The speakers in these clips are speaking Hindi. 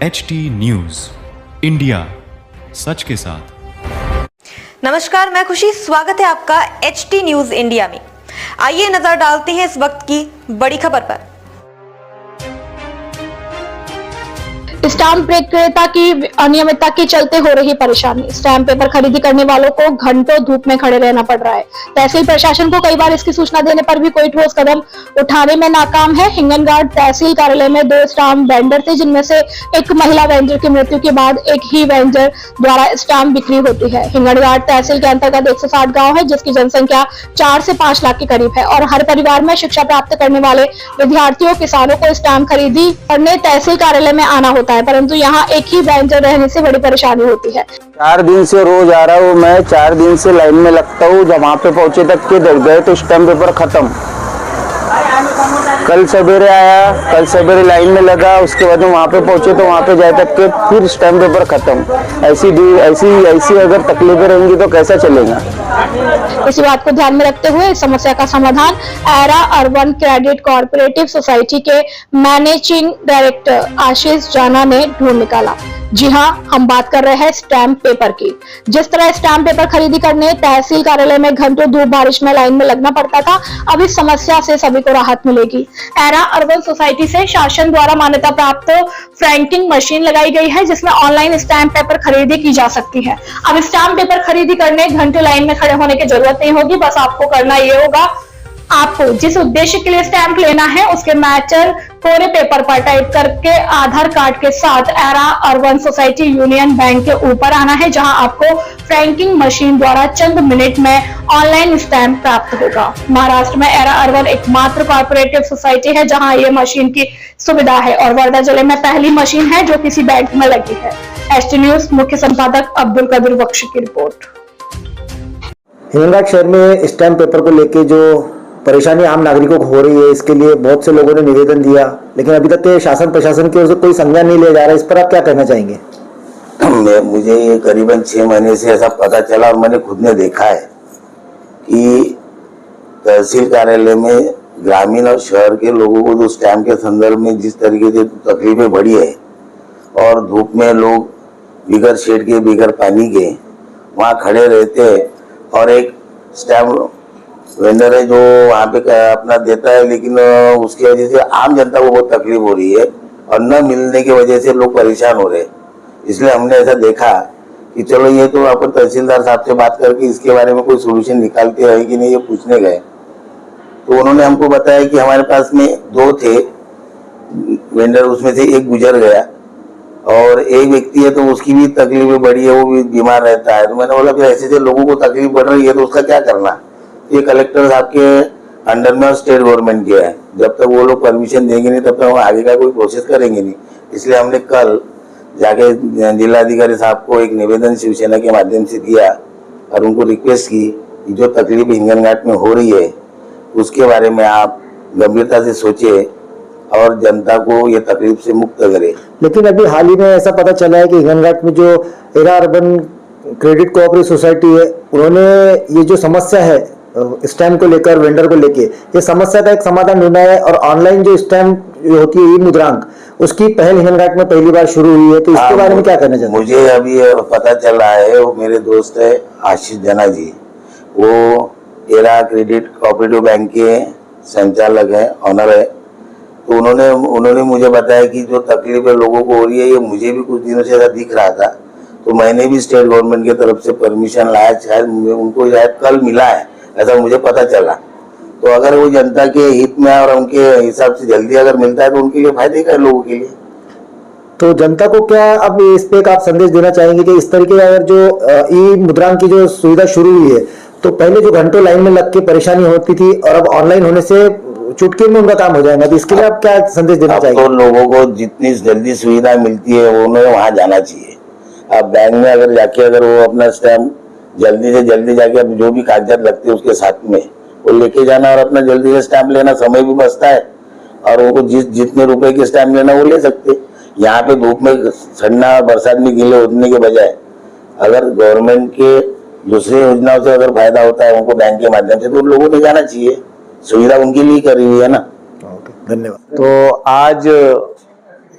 HT न्यूज इंडिया, सच के साथ। नमस्कार, मैं खुशी, स्वागत है आपका HT न्यूज इंडिया में। आइए नजर डालते हैं इस वक्त की बड़ी खबर पर। स्टाम्प विक्रेता की अनियमितता के चलते हो रही परेशानी। स्टाम्प पेपर खरीदी करने वालों को घंटों धूप में खड़े रहना पड़ रहा है। तहसील प्रशासन को कई बार इसकी सूचना देने पर भी कोई ठोस कदम उठाने में नाकाम है। हिंगनघाट तहसील कार्यालय में 2 स्टाम्प वेंडर थे, जिनमें से एक महिला वेंडर की मृत्यु के बाद एक ही वेंडर द्वारा स्टाम्प बिक्री होती है। हिंगनघाट तहसील के अंतर्गत 160 गाँव है, जिसकी जनसंख्या 4 से 5 लाख के करीब है और हर परिवार में शिक्षा प्राप्त करने वाले विद्यार्थियों, किसानों को स्टाम्प खरीदी करने तहसील कार्यालय में आना होता है, परंतु यहाँ एक ही वेंडर रहने से बड़ी परेशानी होती है। 4 दिन से रोज आ रहा हूँ मैं, 4 दिन से लाइन में लगता हूँ। जब वहाँ पे पहुंचे तक के दर गए तो स्टैम्प पेपर खत्म। कल सवेरे आया, कल सवेरे लाइन में लगा, उसके बाद वहाँ पे पहुंचे तो वहाँ पे जाए तक के फिर स्टैम्प पेपर खत्म। ऐसी अगर तकलीफें रहेंगी तो कैसा चलेगा। इसी बात को ध्यान में रखते हुए इस समस्या का समाधान era urban credit cooperative society के मैनेजिंग डायरेक्टर आशीष जाना ने ढूंढ निकाला। जी हाँ, हम बात कर रहे हैं स्टैम्प पेपर की। जिस तरह स्टैम्प पेपर खरीदी करने तहसील कार्यालय में घंटों धूप बारिश में लाइन में लगना पड़ता था, अब इस समस्या से सभी को राहत मिलेगी। एरा अर्बन सोसाइटी से शासन द्वारा मान्यता प्राप्त फ्रैंकिंग मशीन लगाई गई है, जिसमें ऑनलाइन स्टैम्प पेपर खरीदी की जा सकती है। अब स्टैम्प पेपर खरीदी करने घंटों लाइन में खड़े होने की जरूरत नहीं होगी। बस आपको करना ये होगा, आपको जिस उद्देश्य के लिए स्टैंप लेना है उसके मैटर कोरे पेपर पर टाइप करके आधार कार्ड के साथ era urban society union bank के ऊपर आना है, जहां आपको फ्रैंकिंग मशीन द्वारा चंद मिनट में ऑनलाइन स्टैंप प्राप्त होगा। महाराष्ट्र में एरा अर्बन एकमात्र कॉर्पोरेटिव सोसाइटी है जहां ये मशीन की सुविधा है और वर्धा जिले में पहली मशीन है जो किसी बैंक में लगी है। HT न्यूज मुख्य संपादक अब्दुल कदीर बख्शी की रिपोर्ट। हिंगनघाट शहर में स्टैम्प पेपर को लेके जो परेशानी आम नागरिकों को हो रही है, इसके लिए बहुत से लोगों ने निवेदन दिया, लेकिन अभी तक शासन प्रशासन की ओर से कोई संज्ञान नहीं लिया जा रहा है। इस पर आप क्या कहना चाहेंगे? मुझे ये करीबन 6 महीने से ऐसा पता चला और मैंने खुद ने देखा है कि तहसील कार्यालय में ग्रामीण और शहर के लोगों को जो स्टैम्प के संदर्भ में जिस तरीके से तकलीफें बढ़ी है और धूप में लोग बिगर शेड के, बिगर पानी के वहाँ खड़े रहते हैं और एक स्टैम्प वेंडर है जो वहाँ पे अपना देता है, लेकिन उसकी वजह से आम जनता को बहुत तकलीफ हो रही है और न मिलने की वजह से लोग परेशान हो रहे हैं। इसलिए हमने ऐसा देखा कि चलो ये तो अपन तहसीलदार साहब से बात करके इसके बारे में कोई सोल्यूशन निकालते रहे कि नहीं, ये पूछने गए तो उन्होंने हमको बताया कि हमारे पास में 2 थे वेंडर, उसमें से एक गुजर गया और एक व्यक्ति है तो उसकी भी तकलीफें बढ़ी है, वो भी बीमार रहता है। तो मैंने बोला फिर ऐसे लोगों को तकलीफ बढ़ रही है तो उसका क्या करना। ये कलेक्टर साहब के अंडर में स्टेट गवर्नमेंट के है, जब तक वो लोग परमिशन देंगे नहीं तब तक हम आगे का कोई प्रोसेस करेंगे नहीं। इसलिए हमने कल जाके जिलाधिकारी साहब को एक निवेदन शिवसेना के माध्यम से दिया और उनको रिक्वेस्ट की कि जो तकलीफ हिंगनघाट में हो रही है उसके बारे में आप गंभीरता से सोचे और जनता को ये तकलीफ से मुक्त करे। लेकिन अभी हाल ही में ऐसा पता चला है कि हिंगनघाट में जो era urban credit cooperative society है, उन्होंने ये जो समस्या है स्टैम्प को लेकर, वेंडर को लेके, ये समस्या का एक समाधान ढूंढा है और ऑनलाइन जो स्टैम्प होती है ई-मुद्रांक, उसकी पहल हिंगनघाट में पहली बार शुरू हुई है। तो इसके बारे में क्या कहना चाहते हैं? मुझे अभी पता चला है, वो मेरे दोस्त है आशीष जना जी, वो एरा क्रेडिट कोऑपरेटिव बैंक के संचालक है, ऑनर है। तो उन्होंने मुझे बताया कि जो तकलीफें लोगों को हो रही है ये मुझे भी कुछ दिनों से ऐसा दिख रहा था, तो मैंने भी स्टेट गवर्नमेंट की तरफ से परमिशन लाया, शायद उनको शायद कल मिला है, ऐसा मुझे पता चला। तो अगर वो जनता के हित में और उनके हिसाब से जल्दी अगर मिलता है तो उनके लिए फायदे का है, लोगों के लिए। तो जनता को क्या अब इस पे एक आप संदेश देना चाहेंगे कि इस तरीके अगर जो ई मुद्रांक की जो सुविधा शुरू हुई है, तो पहले जो घंटों लाइन में लग के परेशानी होती थी और अब ऑनलाइन होने से चुटकी में उनका काम हो जाएगा, तो इसके लिए आप क्या संदेश देना चाहेंगे? तो लोगों को जितनी जल्दी सुविधा मिलती है वो उन्हें वहाँ जाना चाहिए। अब बैंक में अगर जाके अगर वो अपना स्टैम्प जल्दी से जल्दी जाके अब जो भी कागजात लगते हैं उसके साथ में वो लेके जाना और अपना जल्दी से स्टैम्प लेना, समय भी बचता है और उनको जितने रुपए के स्टैम्प लेना वो ले सकते। यहाँ पे धूप में ठंडा बरसात में गीले होने के बजाय अगर गवर्नमेंट के दूसरी योजनाओं से अगर फायदा होता है उनको बैंक के माध्यम से, तो उन लोगों ने जाना चाहिए, सुविधा उनके लिए करी हुई है ना। धन्यवाद। तो आज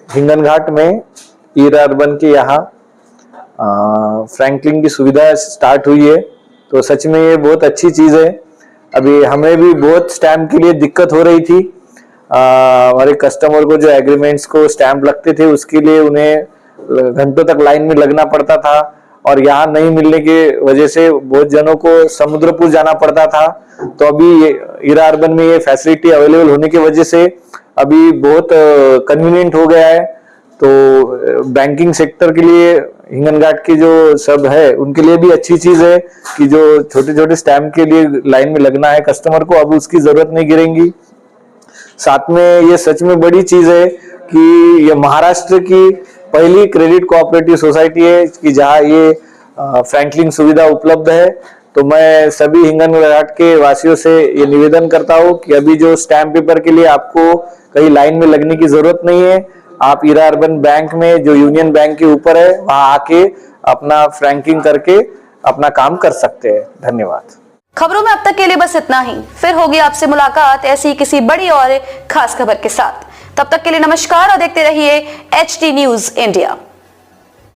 हिंगनघाट में ईरा अर्बन के यहाँ फ्रैंकलिन की सुविधा स्टार्ट हुई है, तो सच में ये बहुत अच्छी चीज है। अभी हमें भी बहुत स्टैम्प के लिए दिक्कत हो रही थी। हमारे कस्टमर को जो एग्रीमेंट्स को स्टैम्प लगते थे उसके लिए उन्हें घंटों तक लाइन में लगना पड़ता था, और यहाँ नहीं मिलने के वजह से बहुत जनों को समुद्रपुर जाना पड़ता था। तो अभी ईरा अर्बन में ये फैसिलिटी अवेलेबल होने की वजह से अभी बहुत कन्वीनियंट हो गया है। तो बैंकिंग सेक्टर के लिए हिंगनघाट की जो सब है उनके लिए भी अच्छी चीज है कि जो छोटे छोटे स्टैम्प के लिए लाइन में लगना है कस्टमर को, अब उसकी जरूरत नहीं गिरेगी। साथ में ये सच में बड़ी चीज है कि ये महाराष्ट्र की पहली क्रेडिट कोऑपरेटिव सोसाइटी है कि जहां ये फ्रैंकलिन सुविधा उपलब्ध है। तो मैं सभी हिंगनघाट के वासियों से ये निवेदन करता हूं कि अभी जो स्टैम्प पेपर के लिए आपको कहीं लाइन में लगने की जरूरत नहीं है, आप ईरा अर्बन बैंक में जो यूनियन बैंक के ऊपर है वहां आके अपना फ्रैंकिंग करके अपना काम कर सकते हैं। धन्यवाद। खबरों में अब तक के लिए बस इतना ही। फिर होगी आपसे मुलाकात ऐसी किसी बड़ी और खास खबर के साथ। तब तक के लिए नमस्कार और देखते रहिए HT न्यूज इंडिया।